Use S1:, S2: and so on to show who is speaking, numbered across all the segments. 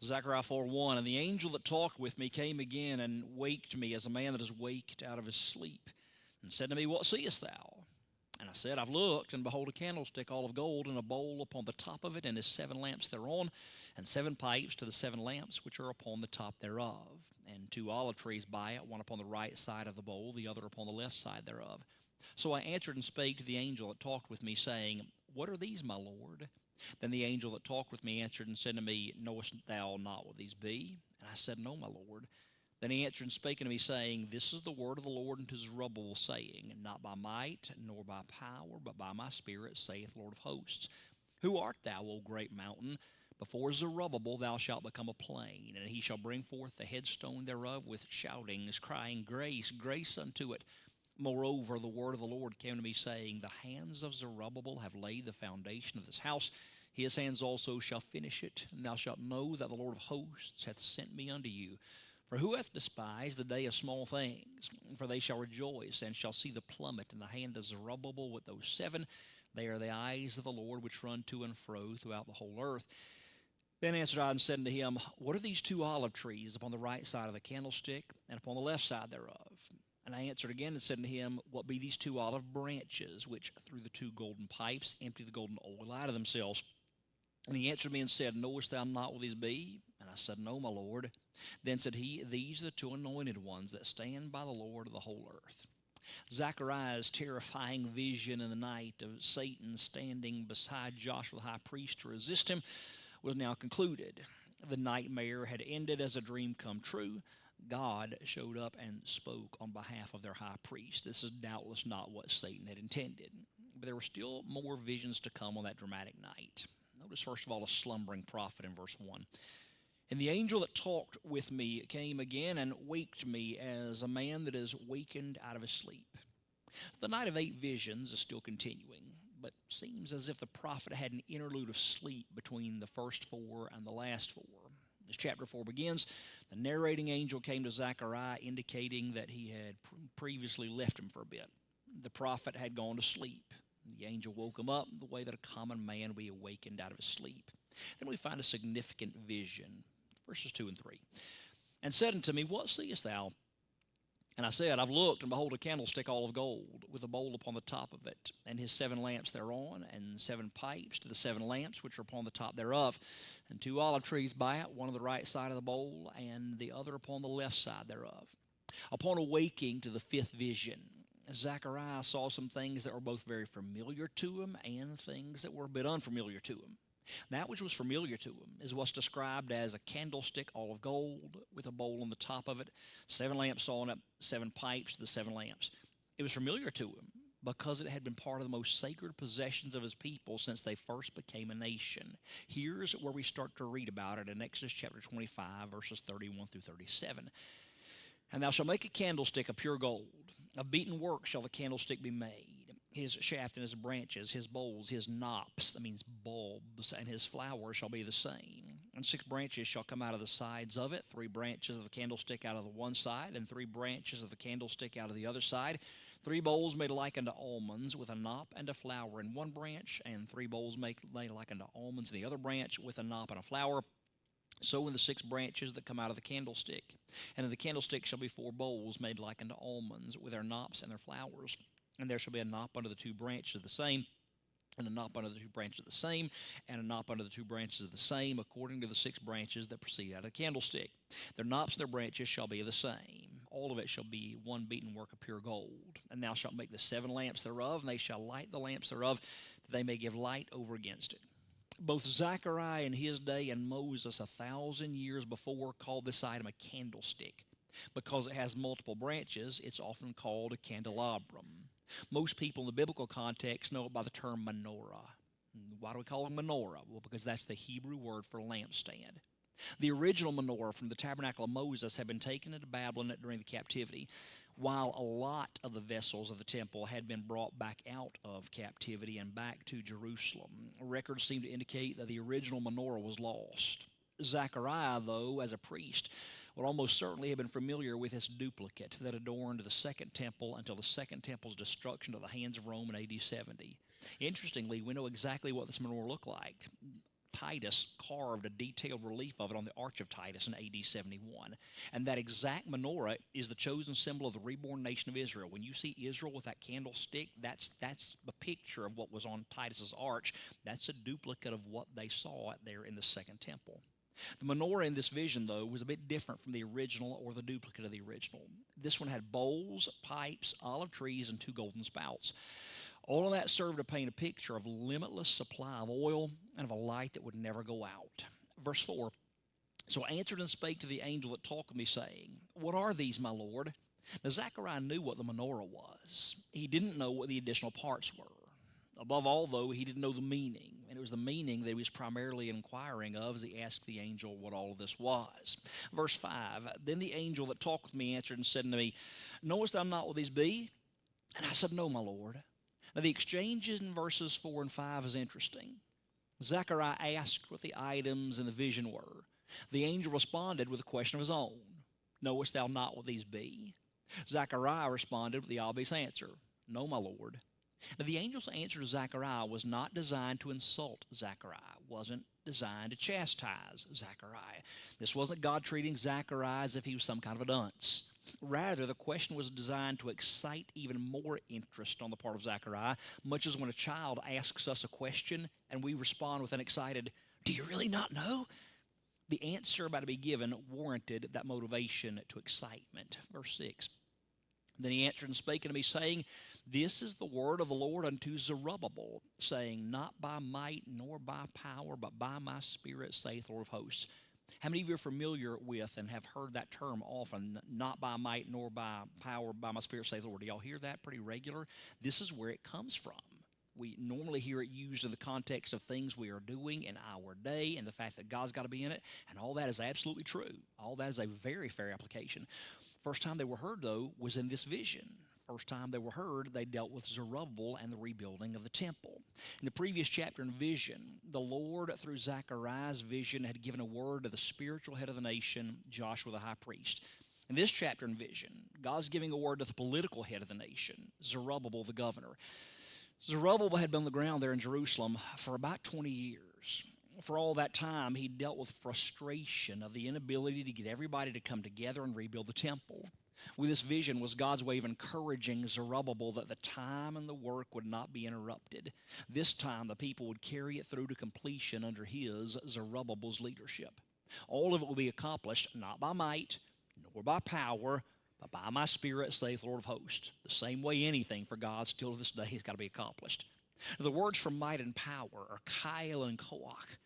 S1: Zechariah 4:1, and the angel that talked with me came again and waked me as a man that is waked out of his sleep, and said to me, What seest thou? And I said, I've looked, and behold, a candlestick all of gold, and a bowl upon the top of it, and his 7 lamps thereon, and 7 pipes to the 7 lamps which are upon the top thereof, and 2 olive trees by it, one upon the right side of the bowl, the other upon the left side thereof. So I answered and spake to the angel that talked with me, saying, What are these, my Lord? Then the angel that talked with me answered and said to me, Knowest thou not what these be? And I said, No, my Lord. Then he answered and spake unto me, saying, This is the word of the Lord unto Zerubbabel, saying, Not by might, nor by power, but by my spirit, saith the Lord of hosts. Who art thou, O great mountain? Before Zerubbabel thou shalt become a plain, and he shall bring forth the headstone thereof with shoutings, crying, Grace, grace unto it. Moreover, the word of the Lord came to me, saying, The hands of Zerubbabel have laid the foundation of this house. His hands also shall finish it, and thou shalt know that the Lord of hosts hath sent me unto you. For who hath despised the day of small things? For they shall rejoice, and shall see the plummet in the hand of Zerubbabel with those 7. They are the eyes of the Lord which run to and fro throughout the whole earth. Then answered I and said unto him, What are these 2 olive trees upon the right side of the candlestick, and upon the left side thereof? And I answered again and said unto him, What be these 2 olive branches, which through the 2 golden pipes empty the golden oil out of themselves? And he answered me and said, Knowest thou not what these be? And I said, No, my Lord. Then said he, These are the 2 anointed ones that stand by the Lord of the whole earth. Zechariah's terrifying vision in the night of Satan standing beside Joshua the high priest to resist him was now concluded. The nightmare had ended as a dream come true. God showed up and spoke on behalf of their high priest. This is doubtless not what Satan had intended. But there were still more visions to come on that dramatic night. Notice, first of all, a slumbering prophet in verse 1. And the angel that talked with me came again and waked me as a man that is wakened out of his sleep. The night of 8 visions is still continuing, but seems as if the prophet had an interlude of sleep between the first 4 and the last 4. As chapter 4 begins, the narrating angel came to Zechariah indicating that he had previously left him for a bit. The prophet had gone to sleep. The angel woke him up the way that a common man would be awakened out of his sleep. Then we find a significant vision, verses 2 and 3. And said unto me, What seest thou? And I said, I've looked, and behold, a candlestick all of gold, with a bowl upon the top of it, and his 7 lamps thereon, and 7 pipes to the 7 lamps which are upon the top thereof, and 2 olive trees by it, one on the right side of the bowl, and the other upon the left side thereof. Upon awaking to the 5th vision, Zechariah saw some things that were both very familiar to him and things that were a bit unfamiliar to him. That which was familiar to him is what's described as a candlestick all of gold with a bowl on the top of it, 7 lamps on it, 7 pipes to the 7 lamps. It was familiar to him because it had been part of the most sacred possessions of his people since they first became a nation. Here's where we start to read about it in Exodus chapter 25, verses 31 through 37. And thou shalt make a candlestick of pure gold. Of beaten work shall the candlestick be made. His shaft and his branches, his bowls, his knops, that means bulbs, and his flowers shall be the same. And 6 branches shall come out of the sides of it, 3 branches of the candlestick out of the one side, and 3 branches of the candlestick out of the other side. 3 bowls made like unto almonds, with a knop and a flower in one branch, and 3 bowls made like unto almonds in the other branch, with a knop and a flower. So in the 6 branches that come out of the candlestick. And in the candlestick shall be 4 bowls made like unto almonds, with their knops and their flowers. And there shall be a knop under the 2 branches of the same, and a knop under the 2 branches of the same, and a knop under the 2 branches of the same, according to the 6 branches that proceed out of the candlestick. Their knops and their branches shall be the same. All of it shall be one beaten work of pure gold. And thou shalt make the 7 lamps thereof, and they shall light the lamps thereof, that they may give light over against it. Both Zechariah in his day and Moses 1,000 years before called this item a candlestick. Because it has multiple branches, it's often called a candelabrum. Most people in the biblical context know it by the term menorah. Why do we call it menorah? Well, because that's the Hebrew word for lampstand. The original menorah from the tabernacle of Moses had been taken into Babylon during the captivity, while a lot of the vessels of the temple had been brought back out of captivity and back to Jerusalem. Records seem to indicate that the original menorah was lost. Zechariah, though, as a priest, would almost certainly have been familiar with its duplicate that adorned the Second Temple until the Second Temple's destruction at the hands of Rome in AD 70. Interestingly, we know exactly what this menorah looked like. Titus carved a detailed relief of it on the Arch of Titus in AD 71. And that exact menorah is the chosen symbol of the reborn nation of Israel. When you see Israel with that candlestick, that's a picture of what was on Titus's arch. That's a duplicate of what they saw there in the Second Temple. The menorah in this vision, though, was a bit different from the original or the duplicate of the original. This one had bowls, pipes, olive trees, and 2 golden spouts. All of that served to paint a picture of limitless supply of oil and of a light that would never go out. Verse 4, "So I answered and spake to the angel that talked with me, saying, What are these, my Lord?" Now Zechariah knew what the menorah was. He didn't know what the additional parts were. Above all, though, he didn't know the meaning. And it was the meaning that he was primarily inquiring of as he asked the angel what all of this was. Verse 5, "Then the angel that talked with me answered and said unto me, Knowest thou not what these be? And I said, No, my Lord." Now the exchange in verses 4 and 5 is interesting. Zechariah asked what the items in the vision were. The angel responded with a question of his own. "Knowest thou not what these be?" Zechariah responded with the obvious answer, "No, my Lord." Now, the angel's answer to Zechariah was not designed to insult Zechariah. It wasn't designed to chastise Zechariah. This wasn't God treating Zechariah as if he was some kind of a dunce. Rather, the question was designed to excite even more interest on the part of Zechariah, much as when a child asks us a question and we respond with an excited, "Do you really not know?" The answer about to be given warranted that motivation to excitement. Verse 6, "Then he answered and spake unto me, saying, This is the word of the Lord unto Zerubbabel, saying, Not by might nor by power, but by my Spirit, saith the Lord of hosts." How many of you are familiar with and have heard that term often, "Not by might nor by power, by my Spirit, saith the Lord"? Do y'all hear that pretty regular? This is where it comes from. We normally hear it used in the context of things we are doing in our day and the fact that God's got to be in it, and all that is absolutely true. All that is a very fair application. First time they were heard, though, was in this vision. First time they were heard, they dealt with Zerubbabel and the rebuilding of the temple. In the previous chapter in vision, the Lord, through Zechariah's vision, had given a word to the spiritual head of the nation, Joshua the high priest. In this chapter in vision, God's giving a word to the political head of the nation, Zerubbabel the governor. Zerubbabel had been on the ground there in Jerusalem for about 20 years. For all that time, he dealt with frustration of the inability to get everybody to come together and rebuild the temple. With this vision was God's way of encouraging Zerubbabel that the time and the work would not be interrupted. This time, the people would carry it through to completion under his, Zerubbabel's, leadership. All of it will be accomplished not by might, nor by power, but by my Spirit, saith the Lord of hosts. The same way anything for God still to this day has got to be accomplished. The words for might and power are kail and koach.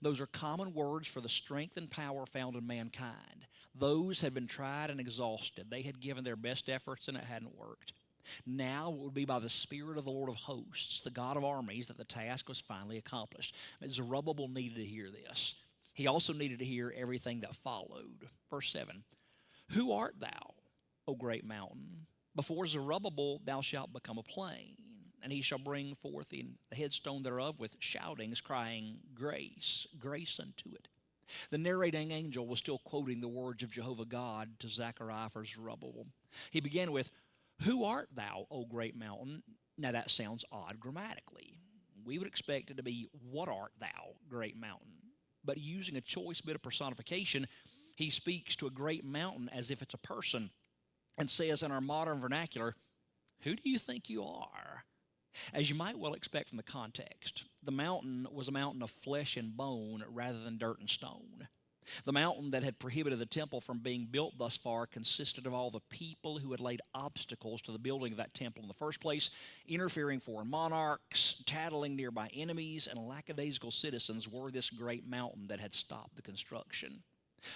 S1: Those are common words for the strength and power found in mankind. Those had been tried and exhausted. They had given their best efforts and it hadn't worked. Now it would be by the Spirit of the Lord of hosts, the God of armies, that the task was finally accomplished. But Zerubbabel needed to hear this. He also needed to hear everything that followed. Verse 7, "Who art thou, O great mountain? Before Zerubbabel thou shalt become a plain, and he shall bring forth in the headstone thereof with shoutings, crying, Grace, grace unto it." The narrating angel was still quoting the words of Jehovah God to Zechariah for Zerubbabel. He began with, "Who art thou, O great mountain?" Now that sounds odd grammatically. We would expect it to be, "What art thou, great mountain?" But using a choice bit of personification, he speaks to a great mountain as if it's a person and says in our modern vernacular, "Who do you think you are?" As you might well expect from the context, the mountain was a mountain of flesh and bone rather than dirt and stone. The mountain that had prohibited the temple from being built thus far consisted of all the people who had laid obstacles to the building of that temple in the first place, interfering foreign monarchs, tattling nearby enemies, and lackadaisical citizens were this great mountain that had stopped the construction.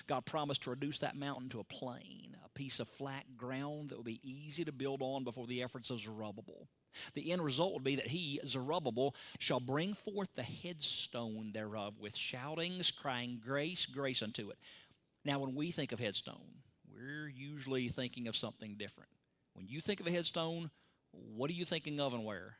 S1: God promised to reduce that mountain to a plain, a piece of flat ground that would be easy to build on before the efforts of Zerubbabel. The end result would be that he, Zerubbabel, shall bring forth the headstone thereof with shoutings, crying, Grace, grace unto it. Now, when we think of headstone, we're usually thinking of something different. When you think of a headstone, what are you thinking of and where?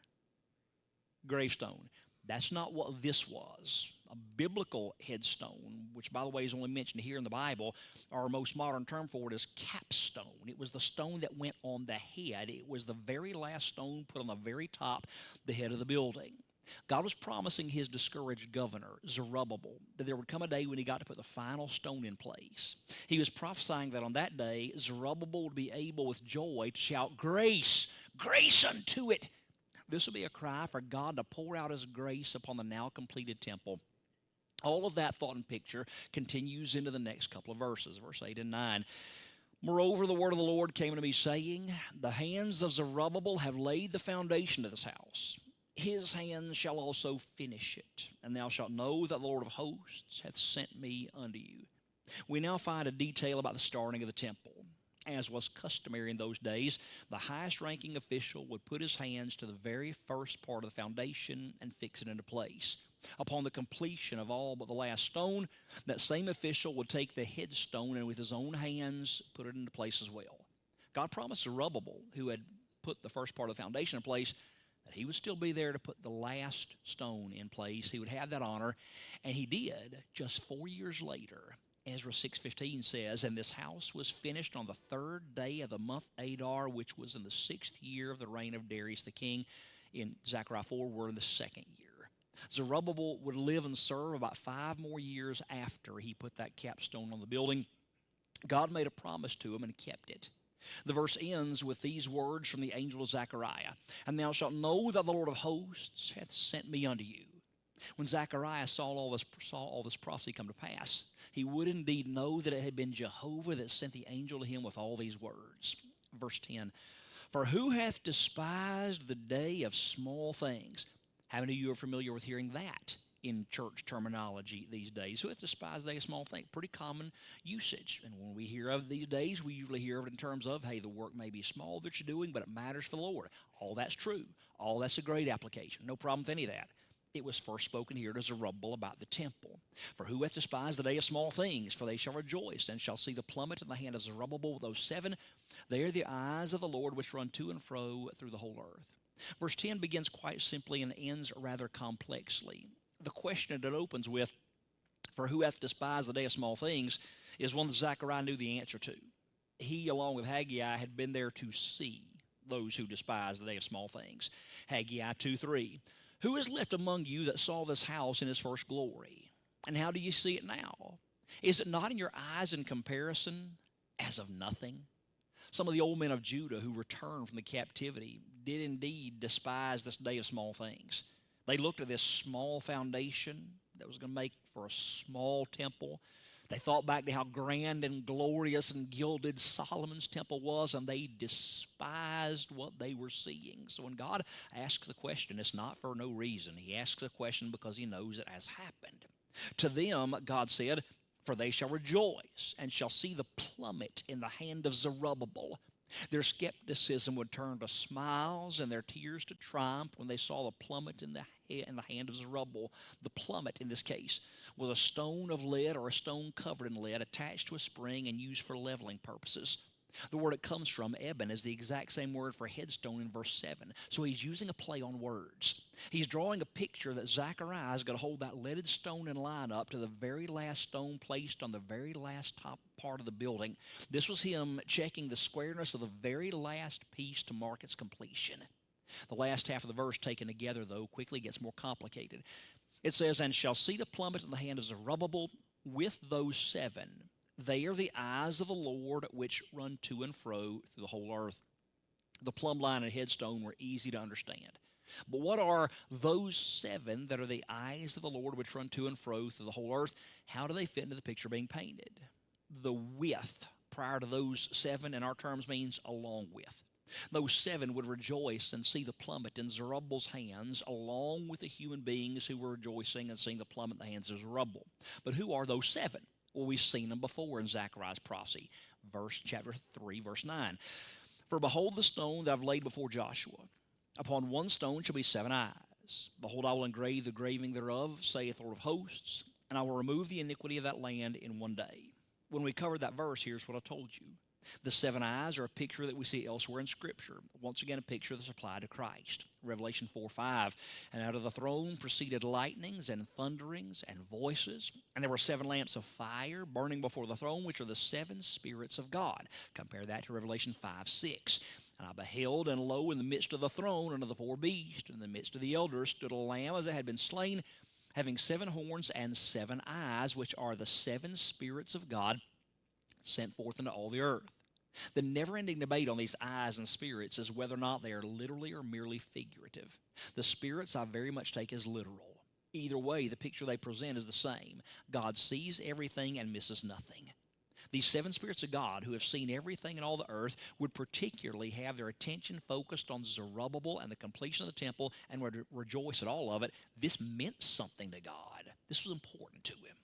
S1: Gravestone. That's not what this was. A biblical headstone, which, by the way, is only mentioned here in the Bible, our most modern term for it is capstone. It was the stone that went on the head. It was the very last stone put on the very top, the head of the building. God was promising his discouraged governor, Zerubbabel, that there would come a day when he got to put the final stone in place. He was prophesying that on that day, Zerubbabel would be able with joy to shout, "Grace, grace unto it." This would be a cry for God to pour out his grace upon the now completed temple. All of that thought and picture continues into the next couple of verses, verse 8 and 9. Moreover, the word of the Lord came unto me, saying, The hands of Zerubbabel have laid the foundation of this house. His hands shall also finish it, and thou shalt know that the Lord of hosts hath sent me unto you. We now find a detail about the starting of the temple. As was customary in those days, the highest ranking official would put his hands to the very first part of the foundation and fix it into place. Upon the completion of all but the last stone, that same official would take the headstone and with his own hands put it into place as well. God promised Zerubbabel, who had put the first part of the foundation in place, that he would still be there to put the last stone in place. He would have that honor, and he did just 4 years later. Ezra 6:15 says, And this house was finished on the 3rd day of the month Adar, which was in the 6th year of the reign of Darius the king. In Zechariah 4, we're in the 2nd year. Zerubbabel would live and serve about 5 more years after he put that capstone on the building. God made a promise to him and kept it. The verse ends with these words from the angel of Zechariah, And thou shalt know that the Lord of hosts hath sent me unto you. When Zechariah saw all this prophecy come to pass, he would indeed know that it had been Jehovah that sent the angel to him with all these words. Verse 10, For who hath despised the day of small things? How many of you are familiar with hearing that in church terminology these days? Who hath despised the day of small things? Pretty common usage. And when we hear of these days, we usually hear of it in terms of, hey, the work may be small that you're doing, but it matters for the Lord. All that's true. All that's a great application. No problem with any of that. It was first spoken here to Zerubbabel about the temple. For who hath despised the day of small things? For they shall rejoice, and shall see the plummet in the hand of Zerubbabel with those 7. They are the eyes of the Lord which run to and fro through the whole earth. Verse 10 begins quite simply and ends rather complexly. The question that it opens with, For who hath despised the day of small things, is one that Zechariah knew the answer to. He, along with Haggai, had been there to see those who despise the day of small things. Haggai 2:3. Who is left among you that saw this house in its first glory? And how do you see it now? Is it not in your eyes in comparison as of nothing? Some of the old men of Judah who returned from the captivity did indeed despise this day of small things. They looked at this small foundation that was going to make for a small temple. They thought back to how grand and glorious and gilded Solomon's temple was, and they despised what they were seeing. So when God asks the question, it's not for no reason. He asks the question because he knows it has happened. To them, God said, For they shall rejoice and shall see the plummet in the hand of Zerubbabel. Their skepticism would turn to smiles and their tears to triumph when they saw the plummet in the hand of Zerubbabel. The plummet, in this case, was a stone of lead or a stone covered in lead attached to a spring and used for leveling purposes. The word it comes from, eben, is the exact same word for headstone in verse 7. So he's using a play on words. He's drawing a picture that Zechariah is going to hold that leaded stone in line up to the very last stone placed on the very last top part of the building. This was him checking the squareness of the very last piece to mark its completion. The last half of the verse taken together, though, quickly gets more complicated. It says, And shall see the plummet in the hand of Zerubbabel with those 7. They are the eyes of the Lord which run to and fro through the whole earth. The plumb line and headstone were easy to understand. But what are those 7 that are the eyes of the Lord which run to and fro through the whole earth? How do they fit into the picture being painted? The width prior to those 7 in our terms means along with. Those 7 would rejoice and see the plummet in Zerubbabel's hands along with the human beings who were rejoicing and seeing the plummet in the hands of Zerubbabel. But who are those 7? Well, we've seen them before in Zechariah's prophecy, chapter 3, verse 9. For behold the stone that I've laid before Joshua. Upon one stone shall be 7 eyes. Behold, I will engrave the graving thereof, saith the Lord of hosts, and I will remove the iniquity of that land in one day. When we covered that verse, here's what I told you. The 7 eyes are a picture that we see elsewhere in Scripture. Once again, a picture that's applied to Christ. Revelation 4:5. And out of the throne proceeded lightnings and thunderings and voices. And there were 7 lamps of fire burning before the throne, which are the 7 spirits of God. Compare that to Revelation 5:6. And I beheld, and lo, in the midst of the throne and of the 4 beasts, in the midst of the elders, stood a lamb as it had been slain, having 7 horns and 7 eyes, which are the 7 spirits of God, sent forth into all the earth. The never-ending debate on these eyes and spirits is whether or not they are literally or merely figurative. The spirits I very much take as literal. Either way, the picture they present is the same. God sees everything and misses nothing. These 7 spirits of God, who have seen everything in all the earth, would particularly have their attention focused on Zerubbabel and the completion of the temple and would rejoice at all of it. This meant something to God. This was important to him.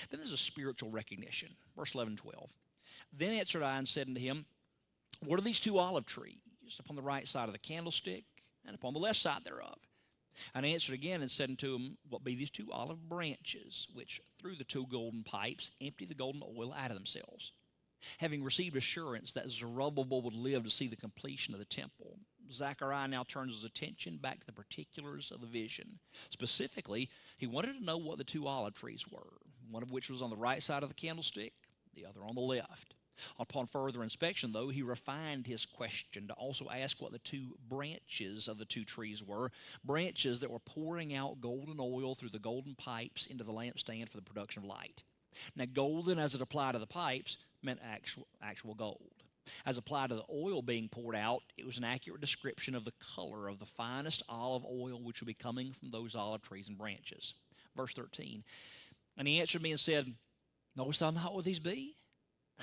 S1: Then there's a spiritual recognition. Verse 11 and 12. Then answered I and said unto him, what are these 2 olive trees upon the right side of the candlestick and upon the left side thereof? And I answered again and said unto him, what be these 2 olive branches, which through the 2 golden pipes empty the golden oil out of themselves? Having received assurance that Zerubbabel would live to see the completion of the temple, Zechariah now turns his attention back to the particulars of the vision. Specifically, he wanted to know what the 2 olive trees were, one of which was on the right side of the candlestick, the other on the left. Upon further inspection, though, he refined his question to also ask what the 2 branches of the 2 trees were, branches that were pouring out golden oil through the golden pipes into the lampstand for the production of light. Now, golden, as it applied to the pipes, meant actual gold. As applied to the oil being poured out, it was an accurate description of the color of the finest olive oil which would be coming from those olive trees and branches. Verse 13, and he answered me and said, knowest thou not what these be?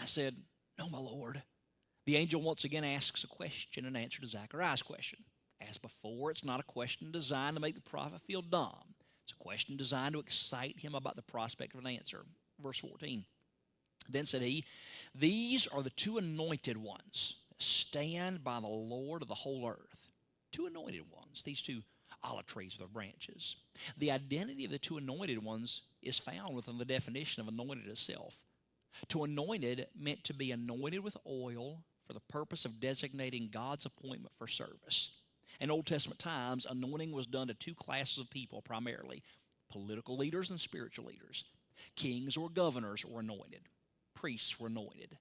S1: I said, no, my Lord. The angel once again asks a question in answer to Zechariah's question. As before, it's not a question designed to make the prophet feel dumb. It's a question designed to excite him about the prospect of an answer. Verse 14, then said he, these are the 2 anointed ones that stand by the Lord of the whole earth. 2 anointed ones, these 2 olive trees with their branches. The identity of the 2 anointed ones is found within the definition of anointed itself. To anointed meant to be anointed with oil for the purpose of designating God's appointment for service. In Old Testament times, anointing was done to 2 classes of people primarily, political leaders and spiritual leaders. Kings or governors were anointed. Priests were anointed.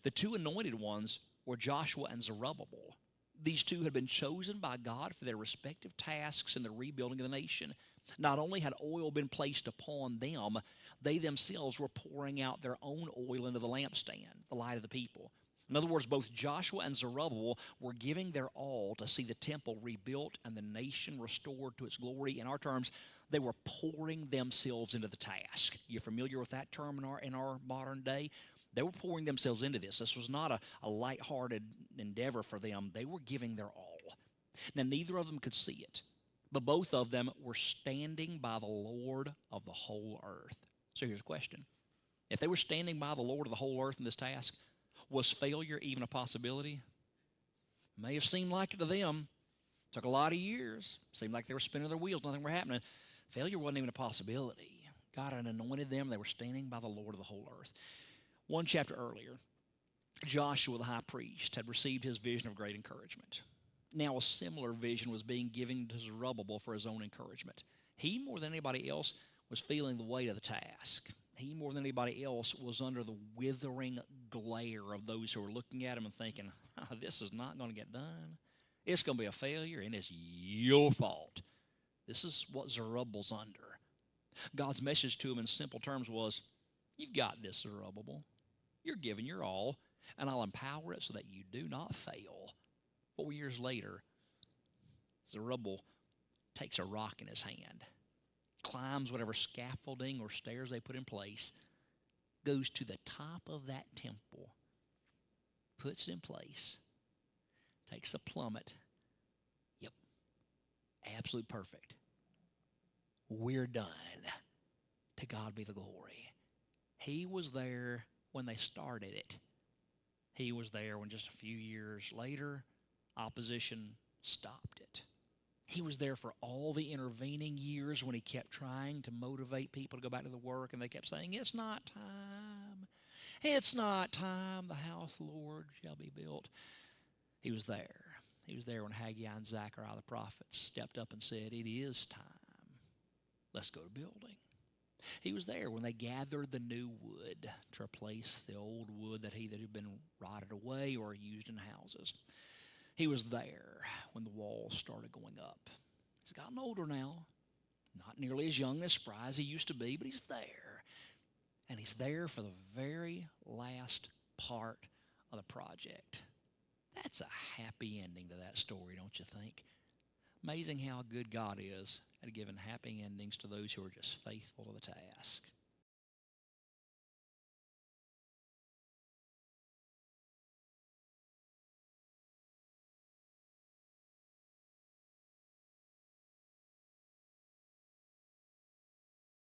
S1: The 2 anointed ones were Joshua and Zerubbabel. These 2 had been chosen by God for their respective tasks in the rebuilding of the nation. Not only had oil been placed upon them, they themselves were pouring out their own oil into the lampstand, the light of the people. In other words, both Joshua and Zerubbabel were giving their all to see the temple rebuilt and the nation restored to its glory. In our terms, they were pouring themselves into the task. You're familiar with that term in our modern day? They were pouring themselves into this. This was not a lighthearted endeavor for them. They were giving their all. Now, neither of them could see it, but both of them were standing by the Lord of the whole earth. So here's a question. If they were standing by the Lord of the whole earth in this task, was failure even a possibility? May have seemed like it to them. Took a lot of years. Seemed like they were spinning their wheels. Nothing were happening. Failure wasn't even a possibility. God had anointed them. They were standing by the Lord of the whole earth. One chapter earlier, Joshua the high priest had received his vision of great encouragement. Now a similar vision was being given to Zerubbabel for his own encouragement. He, more than anybody else, was feeling the weight of the task. He, more than anybody else, was under the withering glare of those who were looking at him and thinking, this is not going to get done. It's going to be a failure, and it's your fault. This is what Zerubbabel's under. God's message to him in simple terms was, you've got this, Zerubbabel. You're giving your all, and I'll empower it so that you do not fail. 4 years later, Zerubbabel takes a rock in his hand, climbs whatever scaffolding or stairs they put in place, goes to the top of that temple, puts it in place, takes a plummet. Yep, absolute perfect. We're done. To God be the glory. He was there when they started it. He was there when just a few years later, opposition stopped it. He was there for all the intervening years when he kept trying to motivate people to go back to the work, and they kept saying, it's not time. It's not time the house of the Lord shall be built. He was there. He was there when Haggai and Zechariah the prophets stepped up and said, it is time. Let's go to building. He was there when they gathered the new wood to replace the old wood that had been rotted away or used in houses. He was there when the walls started going up. He's gotten older now, not nearly as young and as spry as he used to be, but he's there. And he's there for the very last part of the project. That's a happy ending to that story, don't you think? Amazing how good God is at giving happy endings to those who are just faithful to the task.